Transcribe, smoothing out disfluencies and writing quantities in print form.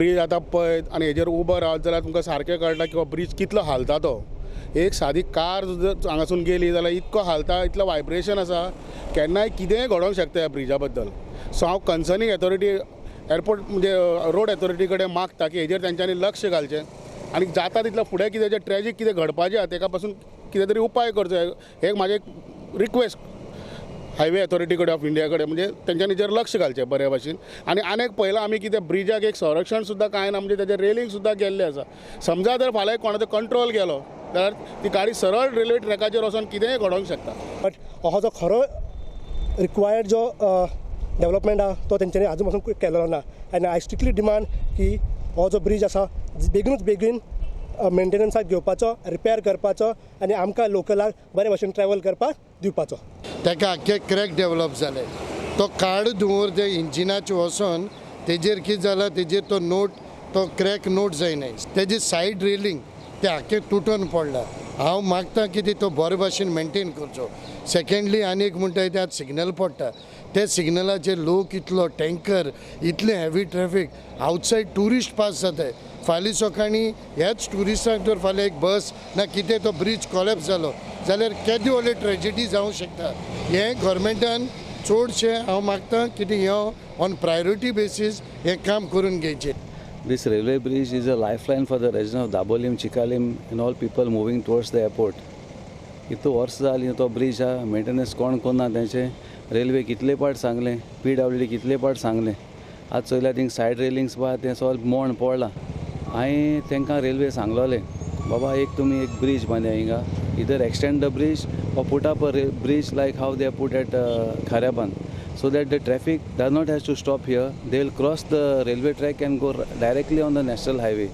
Bridge आतां पळयत आनी हेजेर उबो रावत जाल्यार तुमकां सारकें कळटा की हो ब्रीज कितलो हालता तो. एक सादी कार जर हांगासून गेली जाल्यार इतको हालता, इतलो वायब्रेशन आसा, केन्नाय कितेंय घडोवंक शकता ह्या ब्रिजा बद्दल. सो हांव कन्सर्नींग एथॉरिटी एअरपोर्ट म्हणजे रोड एथॉरिटी कडेन मागता की हेजेर तेंच्यांनी लक्ष घालचें आनी जाता तितलो फुडें कितें जे ट्रॅजीक कितें घडपाचें आसा तेका पासून कितें तरी उपाय करचो. हे म्हाजें रिक्वेस्ट हायवे अथॉरिटी कडेन ऑफ इंडिया कडेन, म्हणजे तेंच्यांनी जर लक्ष घालचें बरे भाशेन. आनी एक पळयलां आमी कितें ब्रिजाक एक संरक्षण सुद्दां कांय ना, म्हणजे तेजें रेलिंग सुद्दां गेल्लें आसा. समजा जर फाल्यां कोणाचो कंट्रोल गेलो जाल्यार ती गाडी सरळ रेल्वे ट्रॅकाचेर वचून कितेंय घडोवंक शकता. बट हो जो खरो रिक्वायर्ड जो डेवलपमेंट आहा तो तेंच्यांनी आजून पासून केलेलो ना. आनी आय स्ट्रिक्टली डिमांड की हो जो ब्रीज आसा बेगीन मेंटेनन्साक घेवपाचो, रिपेर करपाचो आनी आमकां लोकलाक बरे भाशेन ट्रॅव्हल करपाक दिवपाचो. ताका आख्खे क्रॅक डेवलप जाले. तो कार्ड दवर ते इंजिनाचे वचोन तेजेर कितें जाला, तेजेर तो क्रॅक नोट जायनाय. तेजी सायड रेलिंग ते आख्खे तुटून पडला. हांव मागता की तो बरे भाशेन मेंटेन करचो. सेकंडली आनी एक म्हणटा ते आतां सिग्नल पडटा, ते सिग्नलाचेर लोक इतलो टँकर, इतलें heavy traffic, outside tourist pass जाताय. फाल्यां सकाळीं ह्याच ट्युरिस्टांक जर फाल्यां एक बस ना कितें तो ब्रीज कॉलेप्स जालो जाल्यार केदी व्हडली ट्रॅजेडी जावंक शकता. हें गव्हर्मेंटान चडशें हांव मागता की हें ऑन प्रायोरिटी बेसीस हें काम करून घेवचें. This railway bridge is a lifeline for the residents of Dabolim, Chikalim and all people moving towards the airport. इतू वर्स जाली तो ब्रिज हा मेंटेनन्स कोण करना. तेंचे रेल्वे कितले पाट सांगले, PWD कितले पाट सांगले. आज चोयल्यार थिंग सायड रेलिंग्स पहा तें सगळें मोण पडलां. हांवें तेंकां रेल्वे सांगलोलें बाबा तुमी एक ब्रिज बांदया हिंगा, इधर extend the bridge or put up a bridge like how they put at Kharaban, so that the traffic does not have to stop here. They will cross the railway track and go directly on the national highway.